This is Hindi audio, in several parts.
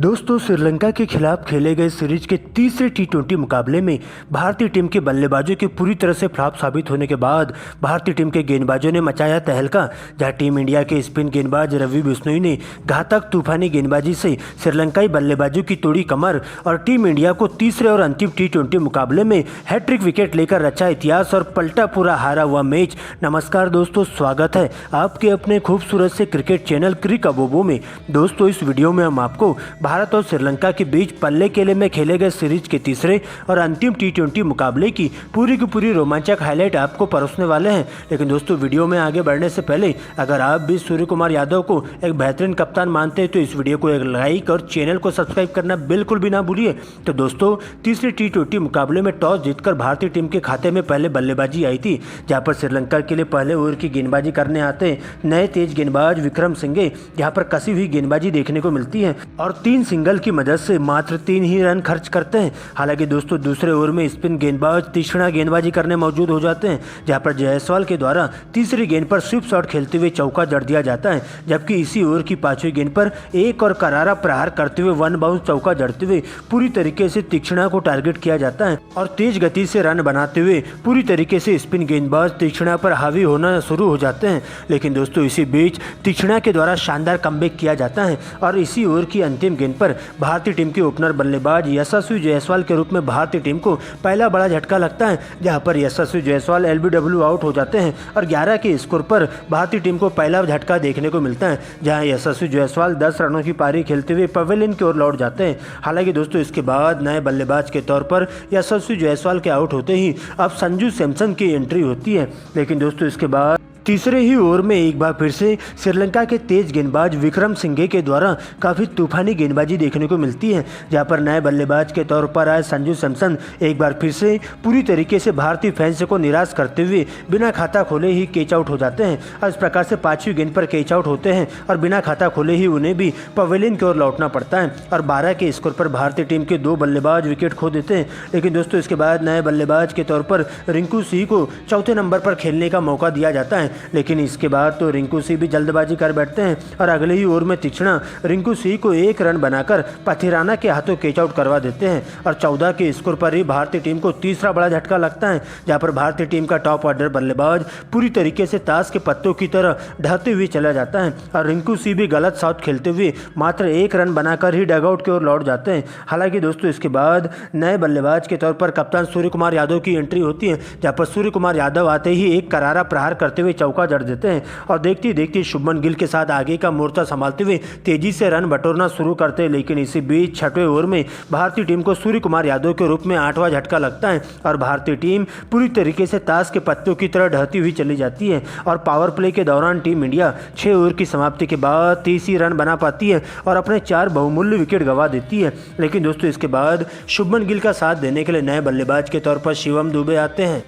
दोस्तों, श्रीलंका के खिलाफ खेले गए सीरीज के तीसरे टी20 मुकाबले में भारतीय टीम के बल्लेबाजों के पूरी तरह से फ्लॉप साबित होने के बाद भारतीय टीम के गेंदबाजों ने मचाया तहलका। जहां टीम इंडिया के स्पिन गेंदबाज रवि बिश्नोई ने घातक तूफानी गेंदबाजी से श्रीलंकाई बल्लेबाजों की तोड़ी कमर और टीम इंडिया को तीसरे और अंतिम टी20 मुकाबले में हैट्रिक विकेट लेकर रचा इतिहास और पलटा पूरा हारा हुआ मैच। नमस्कार दोस्तों, स्वागत है आपके अपने खूबसूरत से क्रिकेट चैनल क्रिक अबोबो में। दोस्तों, इस वीडियो में हम आपको भारत और श्रीलंका के बीच पल्लेकेले में खेले गए सीरीज के तीसरे और अंतिम टी20 मुकाबले की पूरी रोमांचक हाईलाइट आपको परोसने वाले हैं। लेकिन दोस्तों, वीडियो में आगे बढ़ने से पहले अगर आप भी सूर्य कुमार यादव को एक बेहतरीन कप्तान मानते हैं तो इस वीडियो को एक लाइक और चैनल को सब्सक्राइब करना बिल्कुल भी ना भूलिए। तो दोस्तों, तीसरे टी20 मुकाबले में टॉस जीतकर भारतीय टीम के खाते में पहले बल्लेबाजी आई थी, जहां पर श्रीलंका के लिए पहले ओवर की गेंदबाजी करने आते नए तेज गेंदबाज विक्रम सिंघे, जहां पर कसी हुई गेंदबाजी देखने को मिलती है और 3 सिंगल की मदद से मात्र 3 ही रन खर्च करते हैं। हालांकि दोस्तों, दूसरे ओवर में स्पिन गेंदबाज तीक्ष्ण गेंदबाजी करने मौजूद हो जाते हैं, जहां पर जायसवाल के द्वारा तीसरी गेंद पर स्विप शॉट खेलते हुए चौका जड़ दिया जाता है। जबकि इसी ओवर की 5वीं गेंद पर एक और करारा प्रहार करते हुए वन बाउंस चौका जड़ते हुए पूरी तरीके से तीक्ष्ण को टारगेट किया जाता है और तेज गति से रन बनाते हुए पूरी तरीके से स्पिन गेंदबाज तीक्ष्ण पर हावी होना शुरू हो जाते हैं। लेकिन दोस्तों, इसी बीच तीक्ष्ण के द्वारा शानदार कमबैक किया जाता है और इसी ओवर की अंतिम गेंद पर भारतीय टीम के ओपनर बल्लेबाज यशस्वी जायसवाल के रूप में भारतीय टीम को पहला बड़ा झटका लगता है, जहां पर यशस्वी जायसवाल एलबीडब्ल्यू आउट हो जाते हैं और 11 के स्कोर पर भारतीय टीम को पहला झटका देखने को मिलता है, जहां यशस्वी जायसवाल 10 रनों की पारी खेलते हुए पवेलियन की ओर लौट जाते हैं। हालांकि दोस्तों, इसके बाद नए बल्लेबाज के तौर पर यशस्वी जायसवाल के आउट होते ही अब संजू सैमसन की एंट्री होती है। लेकिन दोस्तों, इसके बाद तीसरे ही ओवर में एक बार फिर से श्रीलंका के तेज गेंदबाज विक्रम सिंघे के द्वारा काफ़ी तूफानी गेंदबाजी देखने को मिलती है, जहां पर नए बल्लेबाज के तौर पर आए संजू सैमसन एक बार फिर से पूरी तरीके से भारतीय फैंस को निराश करते हुए बिना खाता खोले ही कैच आउट हो जाते हैं और इस प्रकार से 5वीं गेंद पर कैच आउट होते हैं और बिना खाता खोले ही उन्हें भी पवेलियन की ओर लौटना पड़ता है और 12 के स्कोर पर भारतीय टीम के 2 बल्लेबाज विकेट खो देते हैं। लेकिन दोस्तों, इसके बाद नए बल्लेबाज के तौर पर रिंकू सिंह को चौथे नंबर पर खेलने का मौका दिया जाता है। लेकिन इसके बाद तो रिंकू सिंह भी जल्दबाजी कर बैठते हैं और अगले ही ओवर में तीक्ष्ण रिंकू सिंह को 1 रन बनाकर पथिराना के हाथों कैच आउट करवा देते हैं और 14 के स्कोर पर ही भारतीय टीम को तीसरा बड़ा झटका लगता है, जहां पर भारतीय टीम का टॉप ऑर्डर बल्लेबाज पूरी तरीके से ताश के पत्तों की तरह ढहते हुए चला जाता है और रिंकू सिंह भी गलत शॉट खेलते हुए मात्र 1 रन बनाकर ही डगआउट की ओर लौट जाते हैं। हालांकि दोस्तों, इसके बाद नए बल्लेबाज के तौर पर कप्तान सूर्य कुमार यादव की एंट्री होती है, जहां पर सूर्य कुमार यादव आते ही एक करारा प्रहार करते हुए चौका जड़ देते हैं और देखते देखते शुभमन गिल के साथ आगे का मोर्चा संभालते हुए तेजी से रन बटोरना शुरू करते हैं। लेकिन इसी बीच 6वें ओवर में भारतीय टीम को सूर्य कुमार यादव के रूप में 8वां झटका लगता है और भारतीय टीम पूरी तरीके से ताश के पत्तों की तरह ढहती हुई चली जाती है और पावर प्ले के दौरान टीम इंडिया 6 ओवर की समाप्ति के बाद 30 ही रन बना पाती है और अपने 4 बहुमूल्य विकेट गंवा देती है। लेकिन दोस्तों, इसके बाद शुभमन गिल का साथ देने के लिए नए बल्लेबाज के तौर पर शिवम दुबे आते हैं।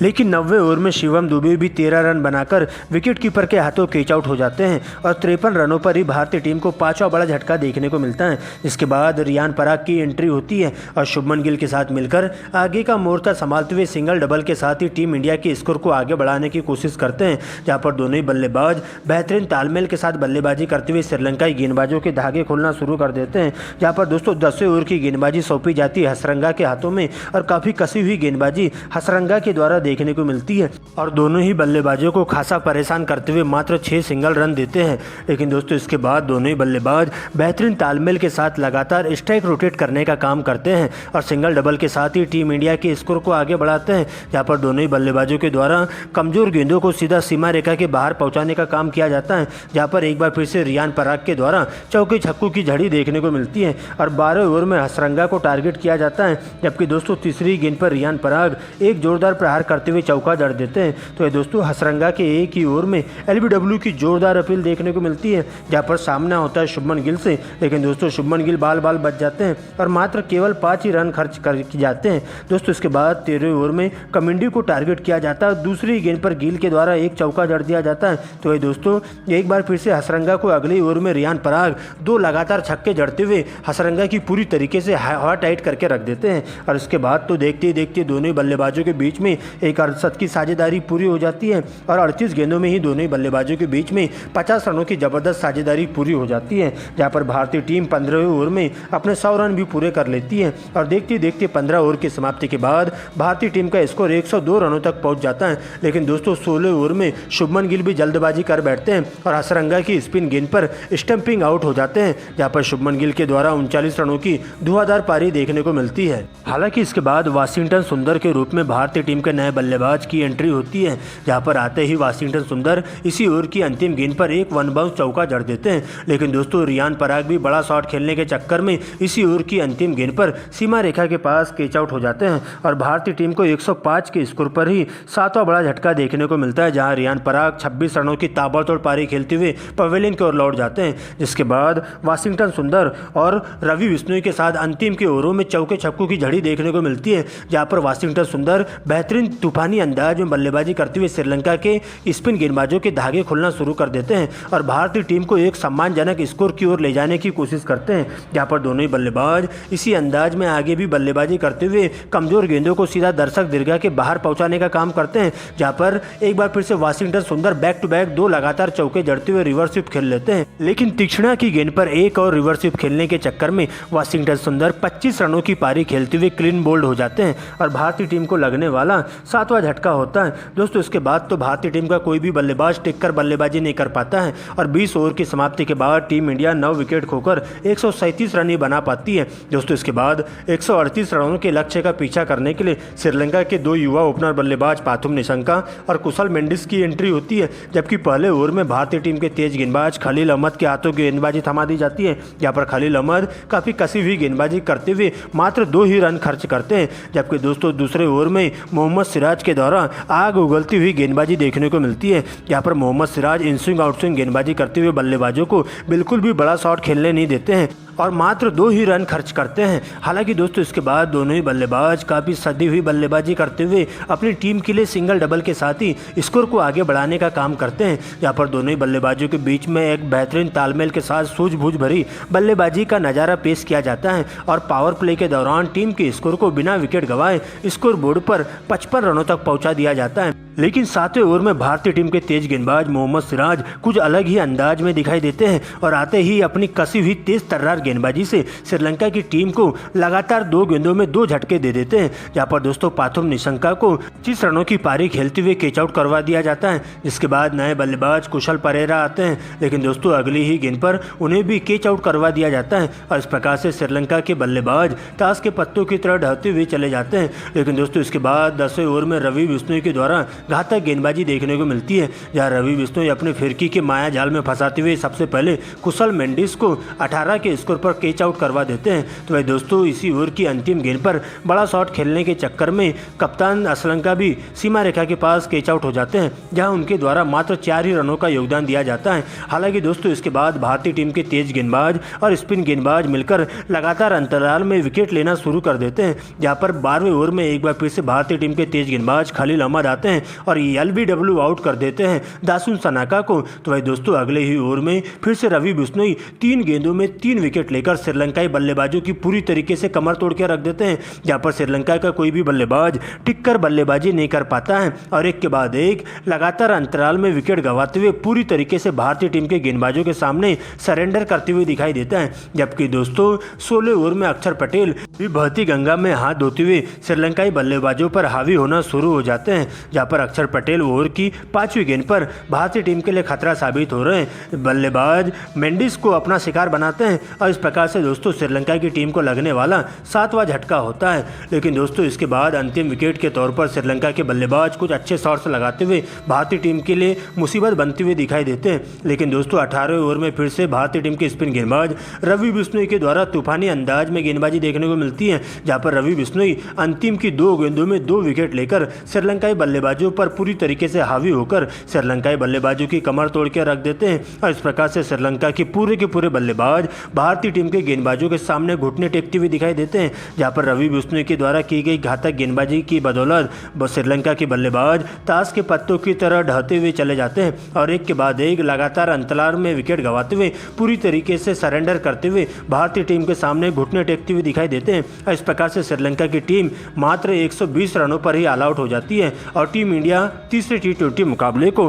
लेकिन 90वें ओवर में शिवम दुबे भी 13 रन बनाकर विकेटकीपर के हाथों कैच आउट हो जाते हैं और 53 रनों पर ही भारतीय टीम को 5वां बड़ा झटका देखने को मिलता है। इसके बाद रियान पराग की एंट्री होती है और शुभमन गिल के साथ मिलकर आगे का मोर्चा संभालते हुए सिंगल डबल के साथ ही टीम इंडिया के स्कोर को आगे बढ़ाने की कोशिश करते हैं, जहाँ पर दोनों ही बल्लेबाज बेहतरीन तालमेल के साथ बल्लेबाजी करते हुए श्रीलंकाई गेंदबाजों के धागे खोलना शुरू कर देते हैं। जहाँ पर दोस्तों 10वें ओवर की गेंदबाजी सौंपी जाती है हसरंगा के हाथों में और काफ़ी कसी हुई गेंदबाजी हसरंगा के द्वारा देखने को मिलती है और दोनों ही बल्लेबाजों को खासा परेशान करते हुए मात्र 6 सिंगल रन देते हैं। लेकिन दोस्तों, इसके बाद दोनों ही बल्लेबाज बेहतरीन तालमेल के साथ लगातार स्ट्राइक रोटेट करने का काम करते हैं और सिंगल डबल के साथ ही टीम इंडिया के स्कोर को आगे बढ़ाते हैं, जहां पर दोनों ही बल्लेबाजों के द्वारा कमजोर गेंदों को सीधा सीमा रेखा के बाहर पहुंचाने का काम किया जाता है, जहां पर एक बार फिर से रियान पराग के द्वारा चौके छक्कों की झड़ी देखने को मिलती है और 12वें ओवर में हसरंगा को टारगेट किया जाता है। जबकि दोस्तों, तीसरी गेंद पर रियान पराग एक जोरदार प्रहार करते हुए चौका जड़ देते हैं। तो ये दोस्तों, हसरंगा के एक ही ओवर में एलबीडब्ल्यू की जोरदार अपील देखने को मिलती है, जहां पर सामना होता है शुभमन गिल से। लेकिन दोस्तों, शुभमन गिल बाल बच जाते हैं और मात्र केवल 5 ही रन खर्च कर जाते हैं। दोस्तों, इसके बाद 13वें ओवर में कमिंडी को टारगेट किया जाता है, दूसरी गेंद पर गिल के द्वारा एक चौका जड़ दिया जाता है। तो ये दोस्तों, एक बार फिर से हसरंगा को अगले ओवर में रियान पराग 2 लगातार छक्के जड़ते हुए हसरंगा की पूरी तरीके से हवा टाइट करके रख देते हैं और इसके बाद तो देखते ही देखते दोनों बल्लेबाजों के बीच में एक अर्धशतक की साझेदारी पूरी हो जाती है और 38 गेंदों में ही दोनों ही बल्लेबाजों के बीच में 50 रनों की जबरदस्त साझेदारी पूरी हो जाती है, जहां पर भारतीय टीम 15वें ओवर में अपने 100 रन भी पूरे कर लेती है और देखते देखते 15 ओवर की समाप्ति के बाद भारतीय टीम का स्कोर 102 रनों तक पहुंच जाता है। लेकिन दोस्तों 16 ओवर में शुभमन गिल भी जल्दबाजी कर बैठते हैं और हसरंगा की स्पिन गेंद पर स्टंपिंग आउट हो जाते हैं, जहां पर शुभमन गिल के द्वारा 39 रनों की धुआंधार पारी देखने को मिलती है। हालांकि इसके बाद वाशिंगटन सुंदर के रूप में भारतीय टीम के नए बल्लेबाज की एंट्री होती है, जहां पर आते ही वाशिंगटन सुंदर इसी ओवर की अंतिम गेंद पर एक वन बाउंस चौका जड़ देते हैं। लेकिन दोस्तों रियान पराग भी बड़ा शॉट खेलने के चक्कर में इसी ओवर की अंतिम गेंद पर सीमा रेखा के पास कैच आउट हो जाते हैं और भारतीय टीम को 105 के स्कोर पर ही 7वां बड़ा झटका देखने को मिलता है, जहां रियान पराग 26 रनों की ताबड़तोड़ पारी खेलते हुए पवेलियन की ओर लौट जाते हैं। जिसके बाद वाशिंगटन सुंदर और रवि बिश्नोई के साथ अंतिम के ओवरों में चौके छक्कों की झड़ी देखने को मिलती है, जहां पर वाशिंगटन सुंदर बेहतरीन तूफानी अंदाज में बल्लेबाजी करते हुए श्रीलंका के स्पिन गेंदबाजों के धागे खुलना शुरू कर देते हैं और भारतीय टीम को एक सम्मानजनक स्कोर की ओर ले जाने की कोशिश करते हैं, जहां पर दोनों ही बल्लेबाज इसी अंदाज में आगे भी बल्लेबाजी करते हुए कमजोर गेंदों को सीधा दर्शक दीर्घा के बाहर पहुंचाने का काम करते हैं, जहां पर एक बार फिर से वाशिंगटन सुंदर बैक टू बैक 2 लगातार चौके जड़ते हुए रिवर्स स्वीप खेल लेते हैं। लेकिन तीक्ष्णा की गेंद पर एक और रिवर्स स्वीप खेलने के चक्कर में वाशिंगटन सुंदर 25 रनों की पारी खेलते हुए क्लीन बोल्ड हो जाते हैं और भारतीय टीम को लगने वाला 7वां झटका होता है। दोस्तों इसके बाद तो भारतीय टीम का कोई भी बल्लेबाज टिककर बल्लेबाजी नहीं कर पाता है और 20 ओवर की समाप्ति के बाद टीम इंडिया 9 विकेट खोकर 137 रन ही बना पाती है। दोस्तों इसके बाद 138 रनों के लक्ष्य का पीछा करने के लिए श्रीलंका के 2 युवा ओपनर बल्लेबाज पाथुम निशंका और कुशल मेंडिस की एंट्री होती है, जबकि पहले ओवर में भारतीय टीम के तेज गेंदबाज खलील अहमद के हाथों गेंदबाजी थमा दी जाती है, जहां पर खलील अहमद काफी कसी हुई गेंदबाजी करते हुए मात्र 2 ही रन खर्च करते हैं। जबकि दोस्तों दूसरे ओवर में मोहम्मद सिराज के द्वारा आग उगलती हुई गेंदबाजी देखने को मिलती है, जहां पर मोहम्मद सिराज इनस्विंग आउटस्विंग गेंदबाजी करते हुए बल्लेबाजों को बिल्कुल भी बड़ा शॉट खेलने नहीं देते हैं और मात्र 2 ही रन खर्च करते हैं। हालांकि दोस्तों इसके बाद दोनों ही बल्लेबाज काफ़ी सदी हुई बल्लेबाजी करते हुए अपनी टीम के लिए सिंगल डबल के साथ ही स्कोर को आगे बढ़ाने का काम करते हैं, जहाँ पर दोनों ही बल्लेबाजों के बीच में एक बेहतरीन तालमेल के साथ सूझबूझ भरी बल्लेबाजी का नज़ारा पेश किया जाता है और पावर प्ले के दौरान टीम के स्कोर को बिना विकेट गंवाए स्कोर बोर्ड पर 55 रनों तक पहुँचा दिया जाता है। लेकिन 7वें ओवर में भारतीय टीम के तेज गेंदबाज मोहम्मद सिराज कुछ अलग ही अंदाज में दिखाई देते हैं और आते ही अपनी कसी हुई तेज तर्रार गेंदबाजी से श्रीलंका की टीम को लगातार 2 गेंदों में 2 झटके दे देते हैं, जहां पर दोस्तों पाथुम निशंका को 25 रनों की पारी खेलते हुए कैच आउट करवा दिया जाता है। जिसके बाद नए बल्लेबाज कुशल परेरा आते हैं, लेकिन दोस्तों अगली ही गेंद पर उन्हें भी कैच आउट करवा दिया जाता है और इस प्रकार से श्रीलंका के बल्लेबाज ताश के पत्तों की तरह ढहते हुए चले जाते हैं। लेकिन दोस्तों इसके बाद 10वें ओवर में रवि बिश्नोई के द्वारा घातक गेंदबाजी देखने को मिलती है, जहां रवि बिश्नोई अपने फिरकी के माया जाल में फंसाते हुए सबसे पहले कुशल मेंडिस को 18 के स्कोर पर कैच आउट करवा देते हैं। तो भाई दोस्तों इसी ओवर की अंतिम गेंद पर बड़ा शॉट खेलने के चक्कर में कप्तान असलंका भी सीमा रेखा के पास कैच आउट हो जाते हैं, जहां उनके द्वारा मात्र 4 ही रनों का योगदान दिया जाता है। हालांकि दोस्तों इसके बाद भारतीय टीम के तेज गेंदबाज और स्पिन गेंदबाज मिलकर लगातार अंतराल में विकेट लेना शुरू कर देते हैं, जहां पर 12वें ओवर में एक बार फिर से भारतीय टीम के तेज गेंदबाज खलील अहमद आते हैं और LBW आउट कर देते हैं दासुन सनाका को। तो भाई दोस्तों अगले ही ओवर में फिर से रवि बिश्नोई 3 गेंदों में 3 विकेट लेकर श्रीलंकाई बल्लेबाजों की पूरी तरीके से कमर तोड़ के रख देते हैं, जहां पर श्रीलंका का कोई भी बल्लेबाज टिककर बल्लेबाजी नहीं कर पाता है और एक के बाद एक लगातार अंतराल में विकेट गंवाते हुए पूरी तरीके से भारतीय टीम के गेंदबाजों के सामने सरेंडर करते हुए दिखाई देता है। जबकि दोस्तों 16 ओवर में अक्षर पटेल भी बहती गंगा में हाथ धोते हुए श्रीलंकाई बल्लेबाजों पर हावी होना शुरू हो जाते हैं, जहां पर अक्षर पटेल ओवर की 5वीं गेंद पर भारतीय टीम के लिए खतरा साबित हो रहे हैं। बल्लेबाज मेंडिस को अपना शिकार बनाते हैं और इस प्रकार से दोस्तों श्रीलंका की टीम को लगने वाला 7वां झटका होता है। लेकिन दोस्तों इसके बाद अंतिम विकेट के तौर पर श्रीलंका के बल्लेबाज कुछ अच्छे शॉट्स लगाते हुए भारतीय टीम के लिए मुसीबत बनती हुई दिखाई देते हैं। लेकिन दोस्तों 18वें ओवर में फिर से भारतीय टीम के स्पिन गेंदबाज रवि बिश्नोई के द्वारा तूफानी अंदाज में गेंदबाजी देखने को मिलती है, जहां पर रवि बिश्नोई अंतिम की 2 गेंदों में 2 विकेट लेकर श्रीलंकाई बल्लेबाजों गेंदबाजों पर पूरी तरीके से हावी होकर श्रीलंकाई बल्लेबाजों की कमर तोड़ के रख देते हैं और इस प्रकार से श्रीलंका के पूरे बल्लेबाज भारतीय टीम के गेंदबाजों के सामने घुटने टेकते हुए दिखाई देते हैं, जहां पर रवि बिश्नोई के द्वारा की गई घातक गेंदबाजी की बदौलत श्रीलंका के बल्लेबाज ताश के पत्तों की तरह ढहते हुए चले जाते हैं और एक के बाद एक लगातार अंतराल में विकेट गंवाते हुए पूरी तरीके से सरेंडर करते हुए भारतीय टीम के सामने घुटने टेकते हुए दिखाई देते हैं। इस प्रकार से श्रीलंका की टीम मात्र 120 रनों पर ही ऑल आउट हो जाती है और टीम इंडिया तीसरे T20 मुकाबले को